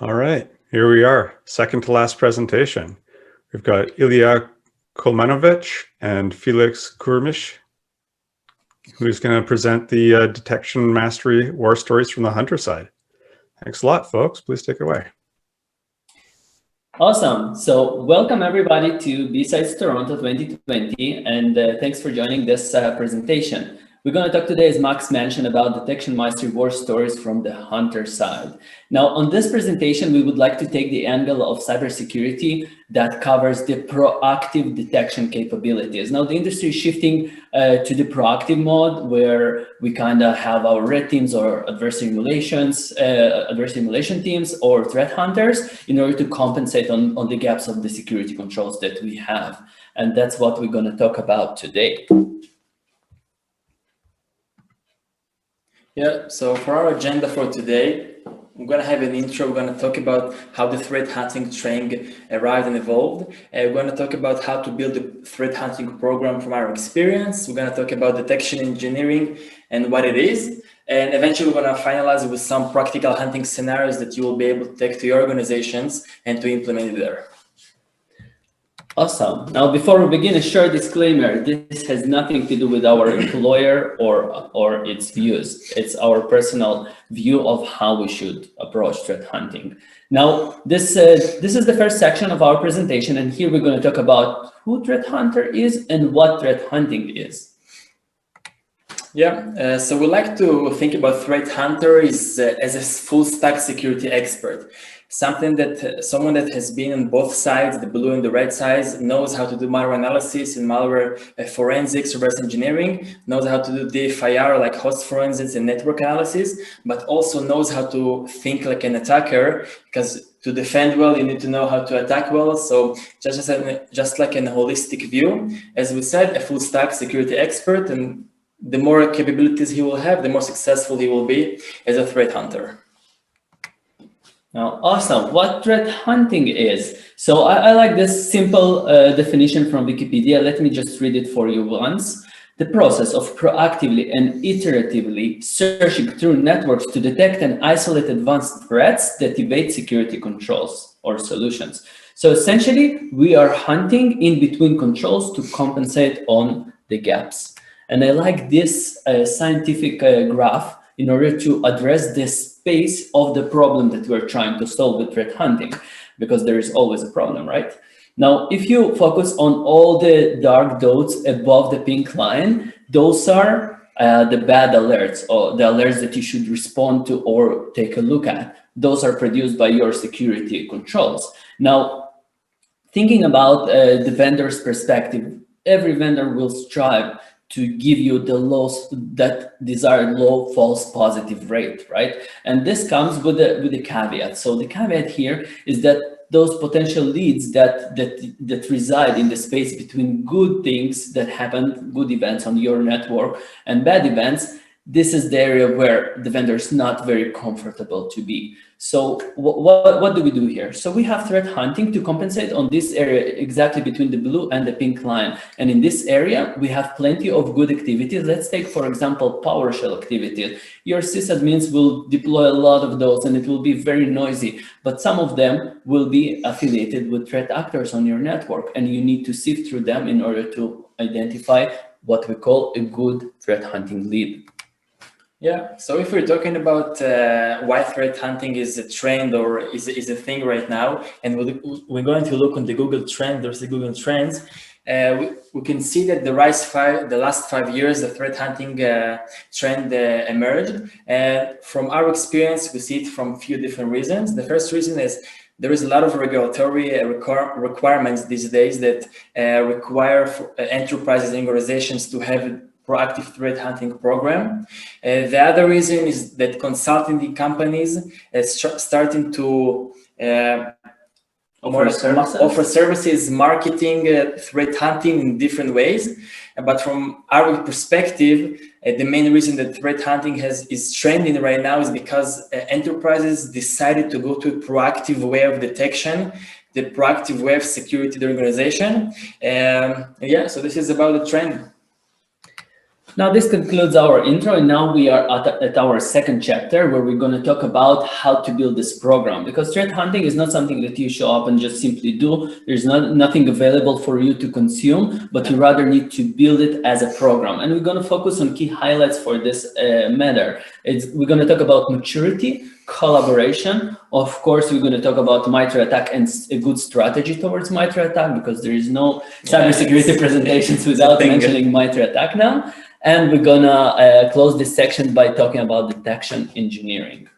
All right, here we are, second to last presentation. We've got Ilya Kolmanovich and Felix Kurmish, who's going to present the detection mastery war stories from the hunter side. Thanks a lot, folks. Please take it away. Awesome. So welcome everybody to BSides Toronto 2020, and thanks for joining this presentation. We're going to talk today, as Max mentioned, about detection mastery war stories from the hunter side. Now, on this presentation, we would like to take the angle of cybersecurity that covers the proactive detection capabilities. Now, the industry is shifting to the proactive mode, where we kind of have our red teams or adversary simulation teams or threat hunters in order to compensate on the gaps of the security controls that we have. And that's what we're going to talk about today. Yeah, so for our agenda for today, we're going to have an intro. We're going to talk about how the threat hunting training arrived and evolved. We're going to talk about how to build a threat hunting program from our experience. We're going to talk about detection engineering and what it is. And eventually, we're going to finalize with some practical hunting scenarios that you will be able to take to your organizations and to implement it there. Awesome. Now, before we begin, a short disclaimer. This has nothing to do with our employer or its views. It's our personal view of how we should approach threat hunting. Now, this is the first section of our presentation, and here we're going to talk about who threat hunter is and what threat hunting is. Yeah, so we like to think about threat hunter as a full stack security expert. Someone that has been on both sides, the blue and the red sides, knows how to do malware analysis and malware forensics, reverse engineering, knows how to do DFIR like host forensics and network analysis, but also knows how to think like an attacker, because to defend well, you need to know how to attack well. So just like a holistic view, as we said, a full stack security expert, and the more capabilities he will have, the more successful he will be as a threat hunter. Now, awesome. What threat hunting is? So I like this simple definition from Wikipedia. Let me just read it for you once. The process of proactively and iteratively searching through networks to detect and isolate advanced threats that evade security controls or solutions. So essentially, we are hunting in between controls to compensate on the gaps. And I like this scientific graph in order to address the space of the problem that we're trying to solve with threat hunting, because there is always a problem, right? Now, if you focus on all the dark dots above the pink line, those are the bad alerts, or the alerts that you should respond to or take a look at. Those are produced by your security controls. Now, thinking about the vendor's perspective, every vendor will strive to give you that desired low false positive rate, right? And this comes with a caveat. So the caveat here is that those potential leads that reside in the space between good things that happen, good events on your network, and bad events, this is the area where the vendor is not very comfortable to be. So what do we do here? So we have threat hunting to compensate on this area exactly between the blue and the pink line. And in this area, we have plenty of good activities. Let's take, for example, PowerShell activities. Your sysadmins will deploy a lot of those, and it will be very noisy, but some of them will be affiliated with threat actors on your network, and you need to sift through them in order to identify what we call a good threat hunting lead. Yeah, so if we're talking about why threat hunting is a trend or is a thing right now, and we're going to look on the Google trend, there's the Google Trends, we can see that the last 5 years, the threat hunting trend emerged. From our experience, we see it from a few different reasons. The first reason is there is a lot of regulatory requirements these days that require enterprises and organizations to have proactive threat hunting program. The other reason is that consulting companies are starting to offer services, marketing, threat hunting in different ways. But from our perspective, the main reason that threat hunting is trending right now is because enterprises decided to go to a proactive way of detection, the proactive way of security the organization. Yeah, so this is about the trend. Now this concludes our intro, and now we are at our second chapter where we're going to talk about how to build this program, because threat hunting is not something that you show up and just simply do. There's nothing available for you to consume, but you rather need to build it as a program. And we're going to focus on key highlights for this matter. We're going to talk about maturity, collaboration. Of course, we're going to talk about MITRE attack and a good strategy towards MITRE attack, because there is no cybersecurity presentations without mentioning MITRE attack now. And we're gonna close this section by talking about detection engineering.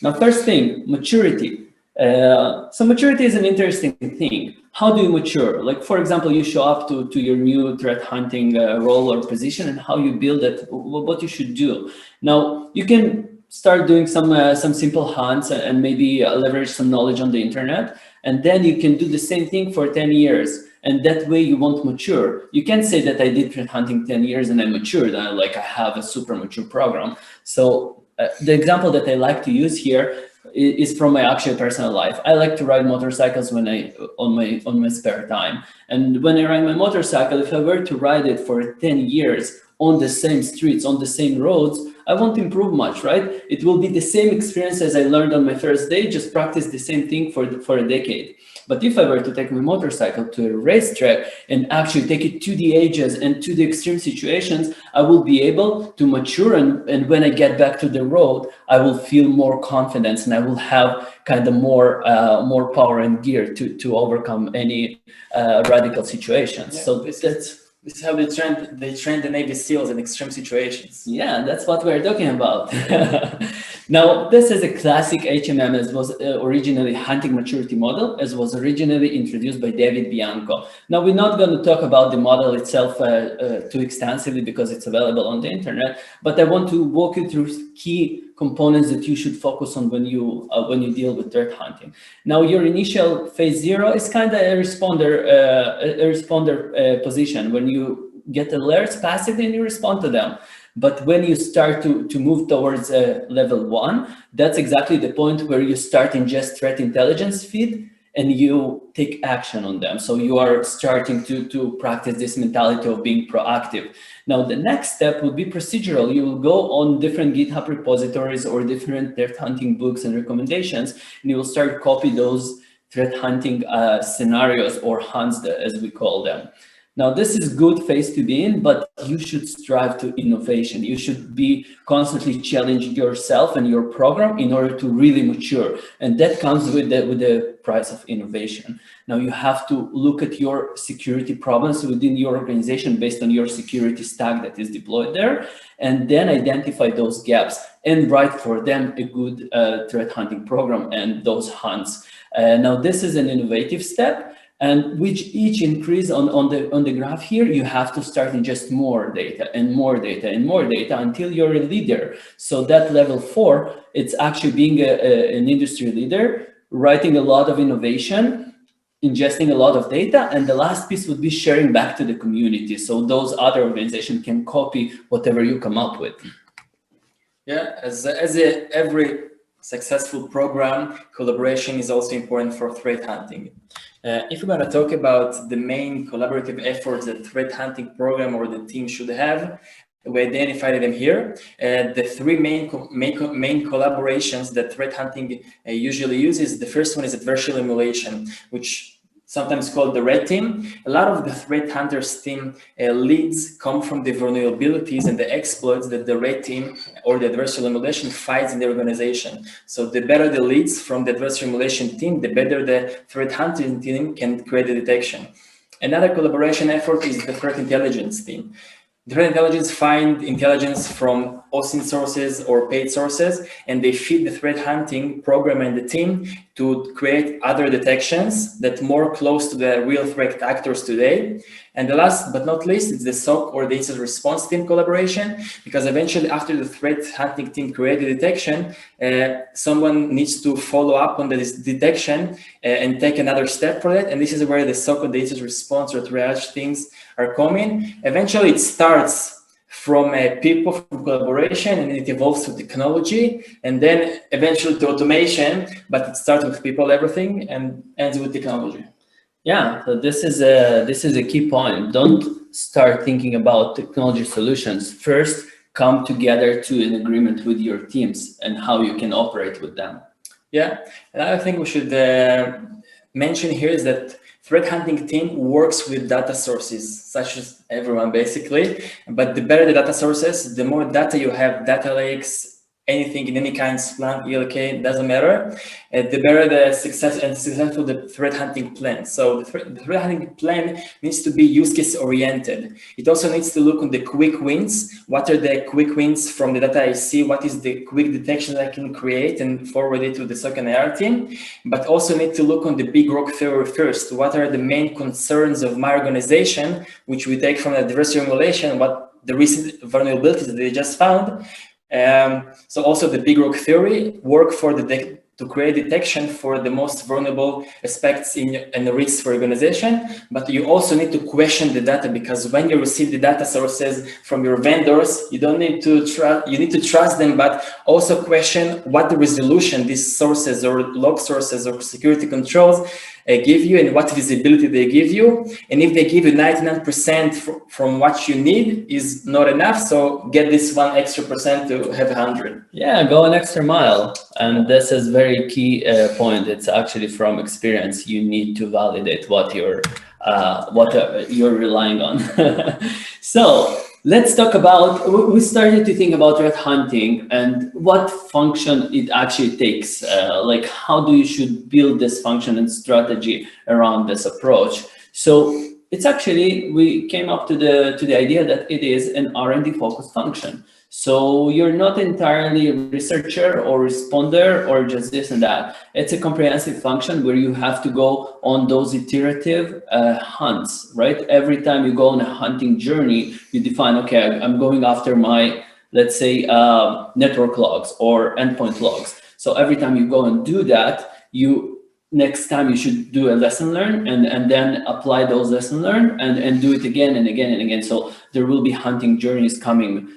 Now, first thing, maturity. So maturity is an interesting thing. How do you mature? Like, for example, you show up to your new threat hunting role or position, and how you build it, what you should do. Now, you can start doing some simple hunts and maybe leverage some knowledge on the internet, and then you can do the same thing for 10 years. And that way you won't mature. You can't say that I did threat hunting 10 years and I matured, like I have a super mature program. So the example that I like to use here is from my actual personal life. I like to ride motorcycles when on my spare time. And when I ride my motorcycle, if I were to ride it for 10 years on the same streets, on the same roads, I won't improve much, right? It will be the same experience as I learned on my first day, just practice the same thing for a decade. But if I were to take my motorcycle to a racetrack and actually take it to the edges and to the extreme situations, I will be able to mature. And when I get back to the road, I will feel more confidence, and I will have kind of more power and gear to overcome any radical situations. Yeah, so this is how they train the Navy SEALs in extreme situations. Yeah, that's what we're talking about. Now, this is a classic HMM, as was originally hunting maturity model, as was originally introduced by David Bianco. Now, we're not going to talk about the model itself too extensively because it's available on the internet, but I want to walk you through key components that you should focus on when you deal with threat hunting. Now, your initial phase 0 is kind of a responder position. When you get alerts passively and you respond to them. But when you start to move towards level 1, that's exactly the point where you start ingest threat intelligence feed and you take action on them. So you are starting to practice this mentality of being proactive. Now, the next step would be procedural. You will go on different GitHub repositories or different threat hunting books and recommendations, and you will start copy those threat hunting scenarios or hunts, as we call them. Now, this is good phase to be in, but you should strive to innovation. You should be constantly challenging yourself and your program in order to really mature. And that comes with the price of innovation. Now, you have to look at your security problems within your organization based on your security stack that is deployed there, and then identify those gaps and write for them a good threat hunting program and those hunts. Now, this is an innovative step. And with each increase on the graph here, you have to start ingest more data and more data and more data until you're a leader. So that level 4, it's actually being an industry leader, writing a lot of innovation, ingesting a lot of data, and the last piece would be sharing back to the community. So those other organizations can copy whatever you come up with. Yeah, as every successful program, collaboration is also important for threat hunting. If we're going to talk about the main collaborative efforts that threat hunting program or the team should have, we identified them here. The three main collaborations that threat hunting usually uses. The first one is adversarial emulation, which sometimes called the red team. A lot of the threat hunters team leads come from the vulnerabilities and the exploits that the red team or the adversarial emulation fights in the organization. So the better the leads from the adversarial emulation team, the better the threat hunting team can create the detection. Another collaboration effort is the threat intelligence team. The threat intelligence find intelligence from OSINT sources or paid sources, and they feed the threat hunting program and the team to create other detections that more close to the real threat actors today. And the last but not least, it's the SOC or the incident response team collaboration, because eventually after the threat hunting team created a detection, someone needs to follow up on this detection and take another step for that. And this is where the SOC or the incident response or triage teams are coming. Eventually it starts from people, from collaboration, and it evolves to technology, and then eventually to automation, but it starts with people, everything, and ends with technology. Yeah, so this is a key point. Don't start thinking about technology solutions, first come together to an agreement with your teams and how you can operate with them. Yeah, another thing we should mention here is that threat hunting team works with data sources, such as everyone basically, but the better the data sources, the more data you have, data lakes, anything in any kind, Splunk, ELK, doesn't matter, the better the successful the threat hunting plan. So the threat hunting plan needs to be use case oriented. It also needs to look on the quick wins. What are the quick wins from the data I see? What is the quick detection I can create and forward it to the SOC and IR team? But also need to look on the big rock theory first. What are the main concerns of my organization, which we take from the adversary emulation, what the recent vulnerabilities that they just found. So also the big rock theory work for to create detection for the most vulnerable aspects in the risks for organization, but you also need to question the data, because when you receive the data sources from your vendors, you don't need to trust, you need to trust them, but also question what the resolution these sources or log sources or security controls give you and what visibility they give you. And if they give you 99% from what you need is not enough, so get this 1 extra percent to have 100. Yeah, go an extra mile. And this is very key point. It's actually from experience. You need to validate what you're relying on. So let's talk about, we started to think about threat hunting and what function it actually takes. Like how do you should build this function and strategy around this approach. So it's actually, we came up to the idea that it is an R&D focused function. So you're not entirely a researcher or responder or just this and that. It's a comprehensive function where you have to go on those iterative hunts, right? Every time you go on a hunting journey, you define, okay, I'm going after my, let's say, network logs or endpoint logs. So every time you go and do that, next time you should do a lesson learned and then apply those lesson learned and do it again and again and again. So there will be hunting journeys coming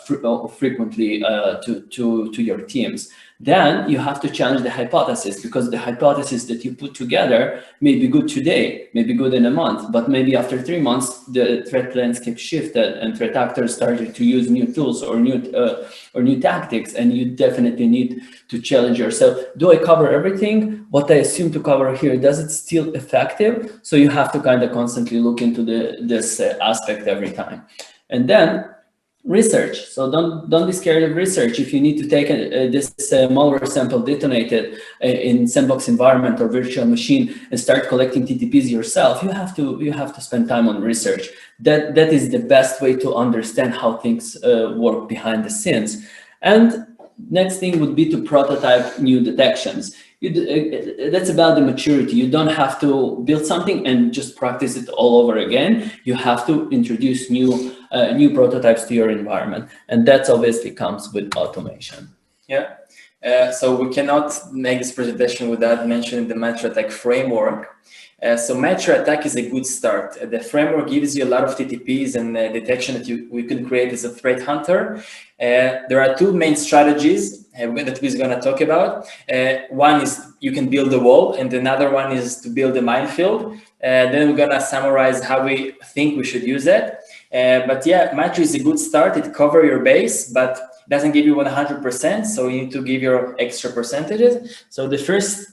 frequently to your teams. Then you have to challenge the hypothesis, because the hypothesis that you put together may be good today, may be good in a month, but maybe after 3 months, the threat landscape shifted and threat actors started to use new tools or new tactics, and you definitely need to challenge yourself. Do I cover everything? What I assume to cover here, does it still effective? So you have to kind of constantly look into this aspect every time. And then research. So don't be scared of research. If you need to take this malware sample detonated in sandbox environment or virtual machine and start collecting TTPs yourself, you have to spend time on research. That is the best way to understand how things work behind the scenes. And next thing would be to prototype new detections. That's about the maturity. You don't have to build something and just practice it all over again. You have to introduce new prototypes to your environment, and that obviously comes with automation. Yeah. So we cannot make this presentation without mentioning the MITRE ATT&CK framework. So MITRE ATT&CK is a good start. The framework gives you a lot of TTPs and detection that we can create as a threat hunter. There are 2 main strategies that we're going to talk about. One is you can build a wall, and another one is to build a minefield. Then we're going to summarize how we think we should use it. But yeah, MITRE is a good start. It covers your base, but doesn't give you 100%. So you need to give your extra percentages. So the first,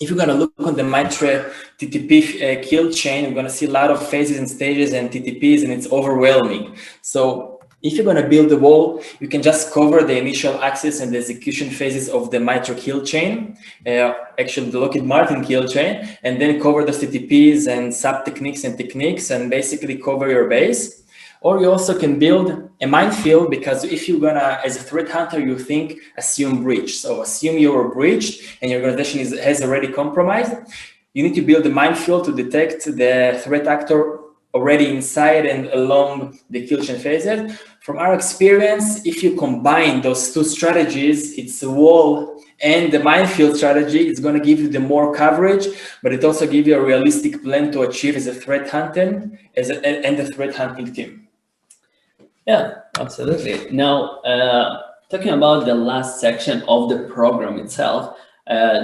if you're going to look on the MITRE TTP kill chain, we're going to see a lot of phases and stages and TTPs, and it's overwhelming. So if you're going to build a wall, you can just cover the initial access and the execution phases of the MITRE kill chain, actually the Lockheed Martin kill chain, and then cover the TTPs and sub techniques and basically cover your base. Or you also can build a minefield, because if you're gonna, as a threat hunter, you think assume breach. So assume you're breached and your organization has already compromised. You need to build a minefield to detect the threat actor already inside and along the kill chain phases. From our experience, if you combine those 2 strategies, it's a wall and the minefield strategy, it's going to give you the more coverage, but it also gives you a realistic plan to achieve as a threat hunter and the threat hunting team. Yeah, absolutely. Now, talking about the last section of the program itself,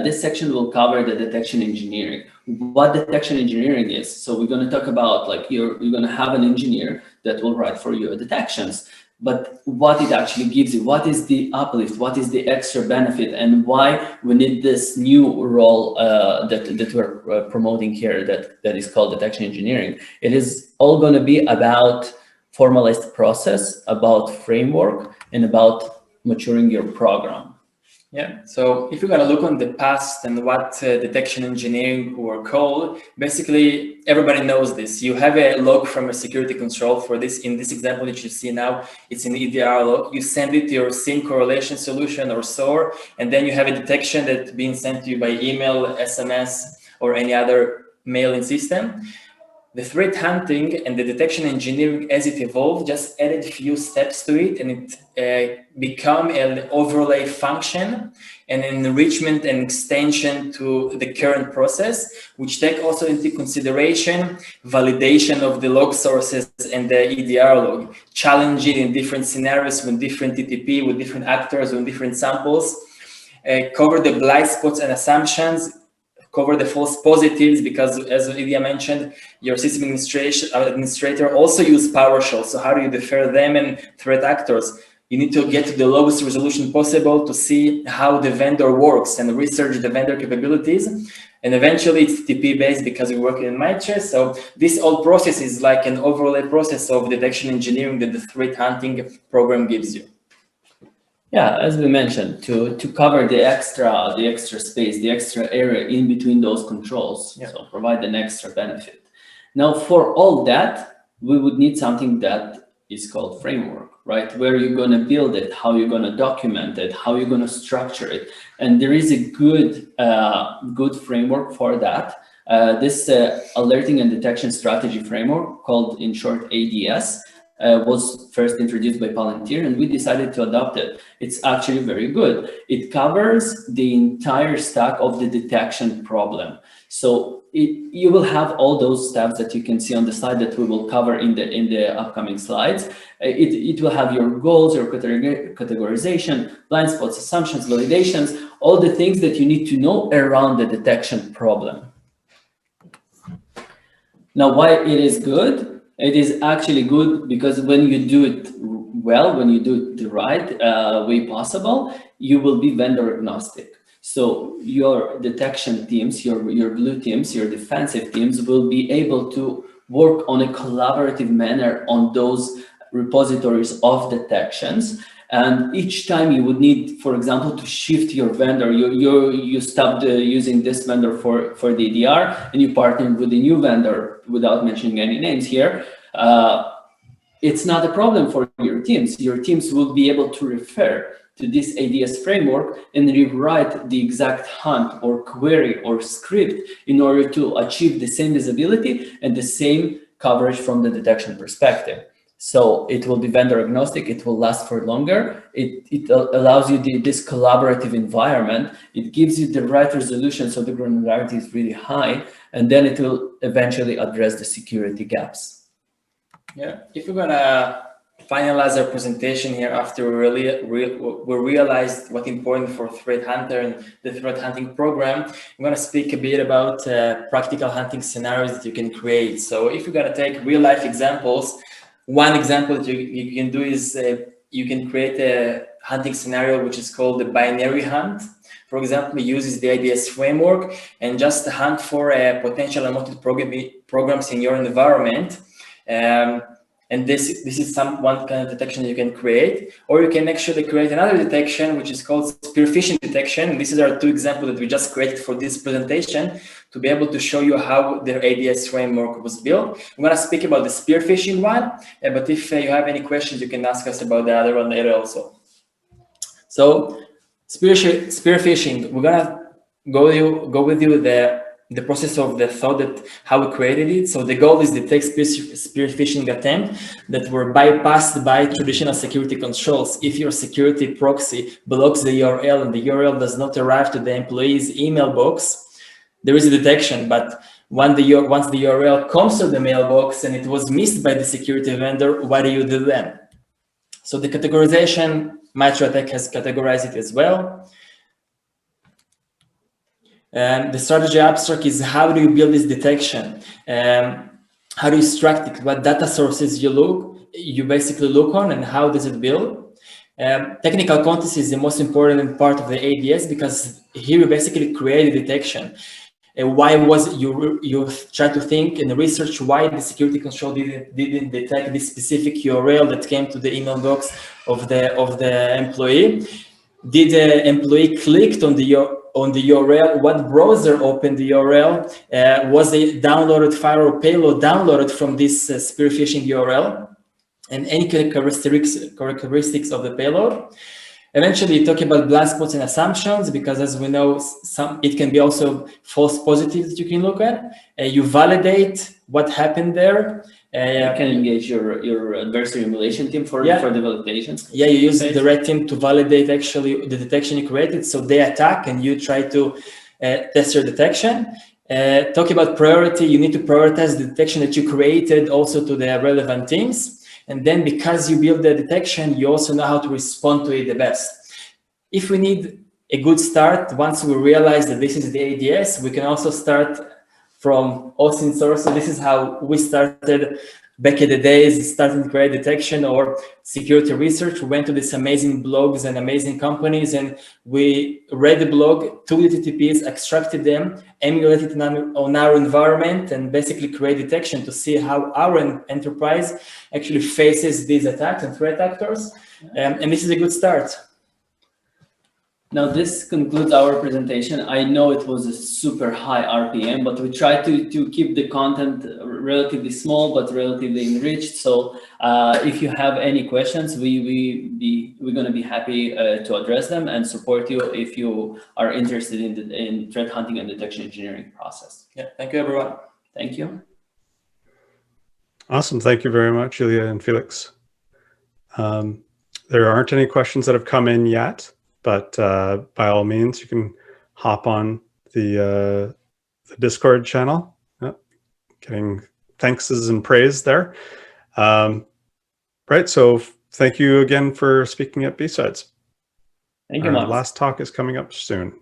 This section will cover the detection engineering. What detection engineering is. So we're going to talk about, like, you're going to have an engineer that will write for you detections, but what it actually gives you, what is the uplift, what is the extra benefit, and why we need this new role that we're promoting here that is called detection engineering. It is all going to be about formalized process, about framework, and about maturing your program. Yeah, so if you're going to look on the past and what detection engineering were called, basically everybody knows this. You have a log from a security control. For this, in this example that you see now, it's an EDR log. You send it to your SIEM correlation solution or SOAR, and then you have a detection that's being sent to you by email, SMS, or any other mailing system. The threat hunting and the detection engineering, as it evolved, just added a few steps to it, and it become an overlay function and an enrichment and extension to the current process, which take also into consideration validation of the log sources and the EDR log, challenge it in different scenarios with different TTP, with different actors, with different samples, cover the blind spots and assumptions, cover the false positives, because as Ilya mentioned, your system administrator also use PowerShell. So how do you defer them and threat actors? You need to get to the lowest resolution possible to see how the vendor works and research the vendor capabilities. And eventually it's TP based because we work in MITRE. So this whole process is like an overlay process of detection engineering that the threat hunting program gives you. Yeah, as we mentioned, to cover the extra space, the extra area in between those controls, yeah. So provide an extra benefit. Now, for all that, we would need something that is called framework, right? Where you're going to build it, how you're going to document it, how you're going to structure it, and there is a good framework for that. This alerting and detection strategy framework, called in short ADS. Was first introduced by Palantir, and we decided to adopt it. It's actually very good. It covers the entire stack of the detection problem. So you will have all those steps that you can see on the slide that we will cover in the upcoming slides. It will have your goals, your categorization, blind spots, assumptions, validations, all the things that you need to know around the detection problem. Now, why it is good? It is actually good because when you do it well, when you do it the right way possible, you will be vendor agnostic. So your detection teams, your blue teams, your defensive teams will be able to work on a collaborative manner on those repositories of detections. And each time you would need, for example, to shift your vendor, you stopped using this vendor for the EDR and you partnered with a new vendor without mentioning any names here. It's not a problem for your teams. Your teams will be able to refer to this ADS framework and rewrite the exact hunt or query or script in order to achieve the same visibility and the same coverage from the detection perspective. So it will be vendor agnostic, it will last for longer, it allows you this collaborative environment, it gives you the right resolution so the granularity is really high, and then it will eventually address the security gaps. Yeah, if we're gonna finalize our presentation here after we realized what's important for Threat Hunter and the threat hunting program, I'm gonna speak a bit about practical hunting scenarios that you can create. So if you're gonna take real life examples, one example that you can do is you can create a hunting scenario which is called the binary hunt. For example, it uses the ADS framework and just hunt for potential unwanted programs in your environment. And this is one kind of detection you can create, or you can actually create another detection which is called spear phishing detection. And these are two examples that we just created for this presentation to be able to show you how their ADS framework was built. I'm going to speak about the spear phishing one, but if you have any questions, you can ask us about the other one later also. So spear phishing, we're going to go with you the process of the thought that how we created it. So the goal is to take spear phishing attempt that were bypassed by traditional security controls. If your security proxy blocks the URL and the URL does not arrive to the employee's email box, there is a detection. But once the URL comes to the mailbox and it was missed by the security vendor, what do you do then? So the categorization, MITRE has categorized it as well. The strategy abstract is how do you build this detection? How do you extract it? What data sources you basically look on, and how does it build? Technical context is the most important part of the ADS, because here you basically create a detection. Why was it you try to think and research why the security control didn't detect this specific URL that came to the email box of the employee? Did the employee clicked on the URL? What browser opened the URL? Was a downloaded file or payload downloaded from this spear phishing URL? And any characteristics of the payload. Eventually, you talk about blind spots and assumptions, because as we know, it can be also false positives that you can look at. You validate what happened there. You can engage your adversary emulation team for the validation. Yeah, you use the red team to validate actually the detection you created. So they attack and you try to test your detection. Talk about priority, you need to prioritize the detection that you created also to the relevant teams. And then because you build the detection, you also know how to respond to it the best. If we need a good start, once we realize that this is the ADS, we can also start from open source. So this is how we started back in the days, starting to create detection or security research. We went to these amazing blogs and amazing companies, and we read the blog, took the TTPs, extracted them, emulated it on our environment, and basically create detection to see how our enterprise actually faces these attacks and threat actors. And this is a good start. Now, this concludes our presentation. I know it was a super high RPM, but we tried to keep the content relatively small, but relatively enriched. So if you have any questions, we're going to be happy to address them and support you if you are interested in threat hunting and detection engineering process. Yeah, thank you, everyone. Thank you. Awesome. Thank you very much, Ilya and Felix. There aren't any questions that have come in yet. But by all means, you can hop on the Discord channel. Getting thankses and praise there. Right, so thank you again for speaking at BSides. Thank you, Our Miles. last talk is coming up soon.